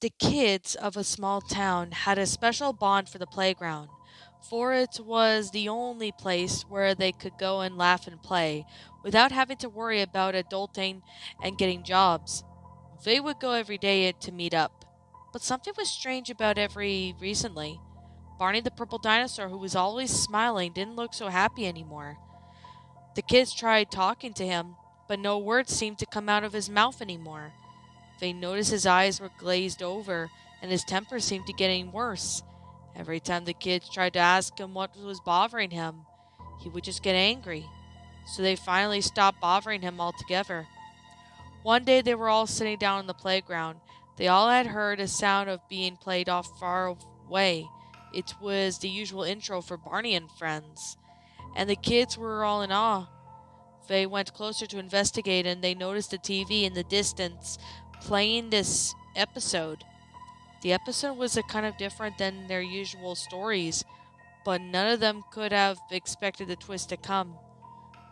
The kids of a small town had a special bond for the playground, for it was the only place where they could go and laugh and play without having to worry about adulting and getting jobs. They would go every day to meet up. But something was strange about every recently. Barney the purple dinosaur, who was always smiling, didn't look so happy anymore. The kids tried talking to him, but no words seemed to come out of his mouth anymore. They noticed his eyes were glazed over and his temper seemed to getting worse. Every time the kids tried to ask him what was bothering him, he would just get angry. So they finally stopped bothering him altogether. One day they were all sitting down on the playground. They all had heard a sound of being played off far away. It was the usual intro for Barney and Friends, and the kids were all in awe. They went closer to investigate and they noticed the TV in the distance playing this episode. The episode was a kind of different than their usual stories, but none of them could have expected the twist to come.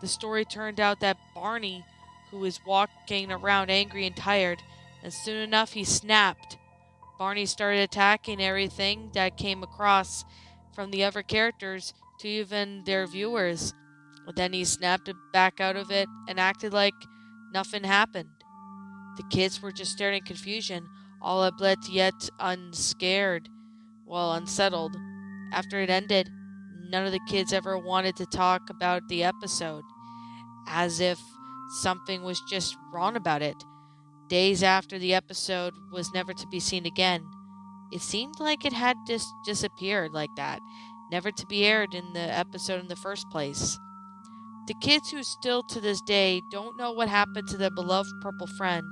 The story turned out that Barney, who was walking around angry and tired, and soon enough he snapped. Barney started attacking everything that came across, from the other characters to even their viewers. Then he snapped back out of it and acted like nothing happened. The kids were just staring in confusion, all but yet unsettled. After it ended, none of the kids ever wanted to talk about the episode, as if something was just wrong about it. Days after the episode was never to be seen again, it seemed like it had just disappeared like that, never to be aired in the episode in the first place. The kids who still to this day don't know what happened to their beloved purple friend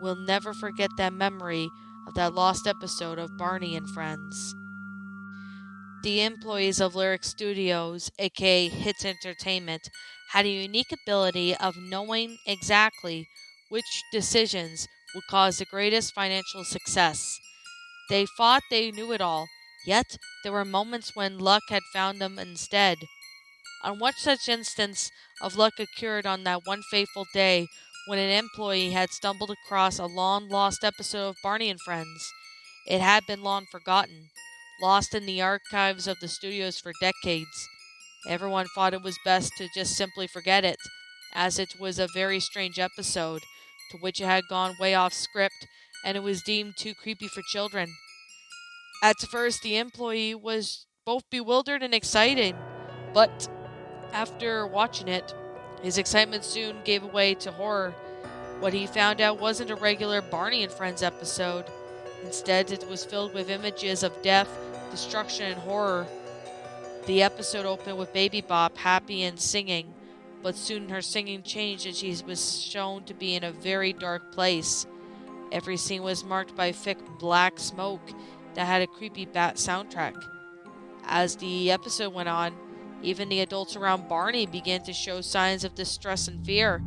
will never forget that memory of that lost episode of Barney and Friends. The employees of Lyric Studios, aka Hits Entertainment, had a unique ability of knowing exactly which decisions would cause the greatest financial success. They thought they knew it all, yet there were moments when luck had found them instead. On one such instance of luck occurred on that one fateful day when an employee had stumbled across a long lost episode of Barney and Friends. It had been long forgotten, lost in the archives of the studios for decades. Everyone thought it was best to just simply forget it, as it was a very strange episode, to which it had gone way off script, and it was deemed too creepy for children. At first, the employee was both bewildered and excited, but after watching it, his excitement soon gave way to horror. What he found out wasn't a regular Barney and Friends episode. Instead, it was filled with images of death, destruction, and horror. The episode opened with Baby Bop happy and singing, but soon her singing changed and she was shown to be in a very dark place. Every scene was marked by thick black smoke that had a creepy bat soundtrack. As the episode went on, even the adults around Barney began to show signs of distress and fear.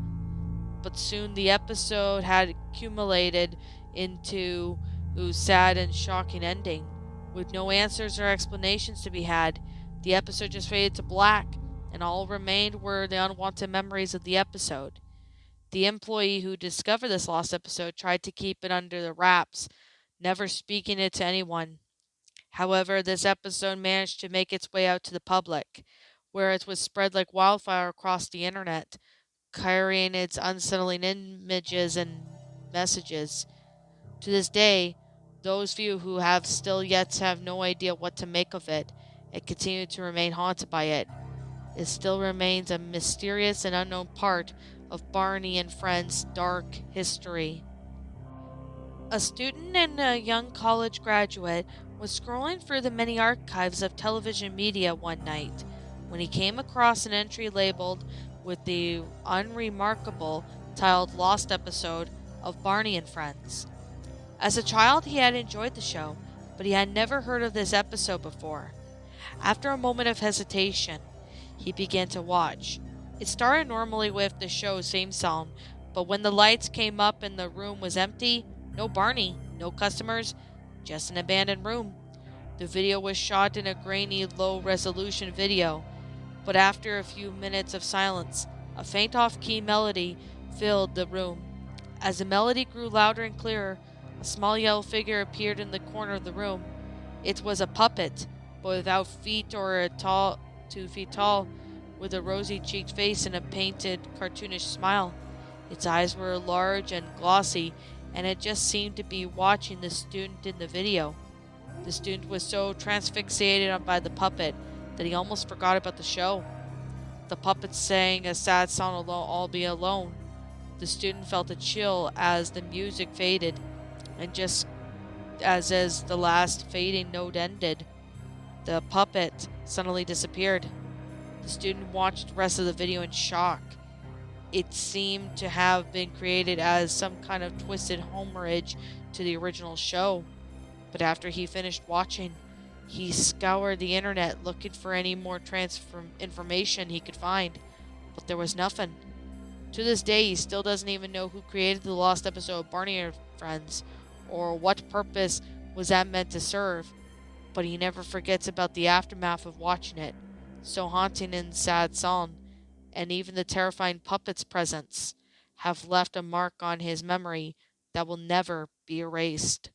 But soon the episode had accumulated into a sad and shocking ending. With no answers or explanations to be had, the episode just faded to black, and all remained were the unwanted memories of the episode. The employee who discovered this lost episode tried to keep it under the wraps, never speaking it to anyone. However, this episode managed to make its way out to the public, where it was spread like wildfire across the internet, carrying its unsettling images and messages. To this day, those few who have still yet have no idea what to make of it and continue to remain haunted by it. It still remains a mysterious and unknown part of Barney and Friends' dark history. A student and a young college graduate was scrolling through the many archives of television media one night when he came across an entry labeled with the unremarkable titled Lost Episode of Barney and Friends. As a child, he had enjoyed the show, but he had never heard of this episode before. After a moment of hesitation, he began to watch. It started normally with the show's theme song, but when the lights came up and the room was empty, no Barney, no customers, just an abandoned room. The video was shot in a grainy, low resolution video, but after a few minutes of silence, a faint off key melody filled the room. As the melody grew louder and clearer, A small yellow figure appeared in the corner of the room. It was a puppet, but without feet or 2 feet tall, with a rosy-cheeked face and a painted, cartoonish smile. Its eyes were large and glossy, and it just seemed to be watching the student in the video. The student was so transfixated by the puppet that he almost forgot about the show. The puppet sang a sad song, All Be Alone. The student felt a chill as the music faded, and just as the last fading note ended, the puppet suddenly disappeared. The student watched the rest of the video in shock. It seemed to have been created as some kind of twisted homage to the original show. But after he finished watching, he scoured the internet looking for any more information he could find, but there was nothing. To this day, he still doesn't even know who created the lost episode of Barney and Friends, or what purpose was that meant to serve, but he never forgets about the aftermath of watching it, so haunting and sad song, and even the terrifying puppet's presence have left a mark on his memory that will never be erased.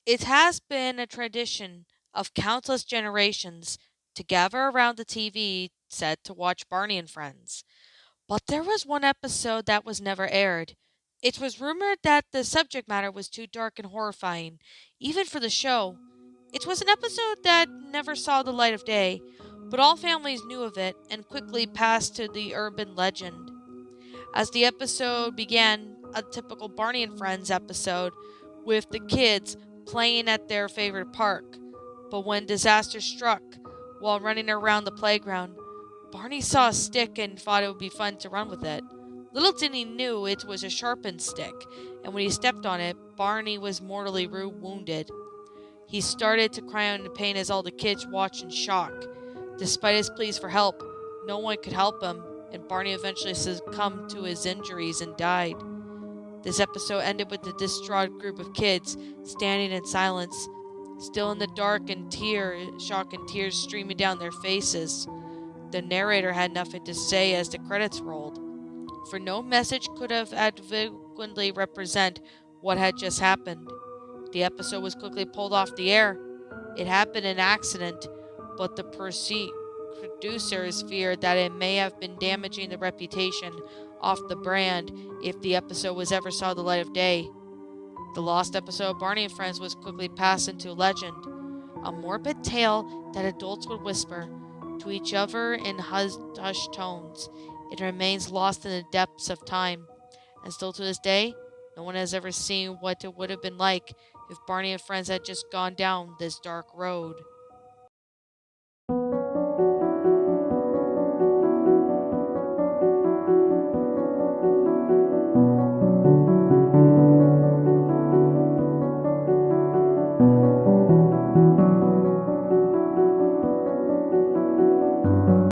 It has been a tradition of countless generations to gather around the TV set to watch Barney and Friends. But there was one episode that was never aired. It was rumored that the subject matter was too dark and horrifying, even for the show. It was an episode that never saw the light of day, but all families knew of it and quickly passed to the urban legend. As the episode began, a typical Barney and Friends episode, with the kids playing at their favorite park. But when disaster struck while running around the playground, Barney saw a stick and thought it would be fun to run with it. Little did he know it was a sharpened stick, and when he stepped on it, Barney was mortally wounded. He started to cry out in pain as all the kids watched in shock. Despite his pleas for help, no one could help him, and Barney eventually succumbed to his injuries and died. This episode ended with the distraught group of kids standing in silence, still in the dark, and shock and tears streaming down their faces. The narrator had nothing to say as the credits rolled, for no message could have adequately represent what had just happened. The episode was quickly pulled off the air. It had been an accident, but the producers feared that it may have been damaging the reputation of the brand if the episode was ever saw the light of day. The lost episode of Barney and Friends was quickly passed into legend, a morbid tale that adults would whisper to each other in hushed tones. It remains lost in the depths of time, and still to this day, no one has ever seen what it would have been like if Barney and Friends had just gone down this dark road.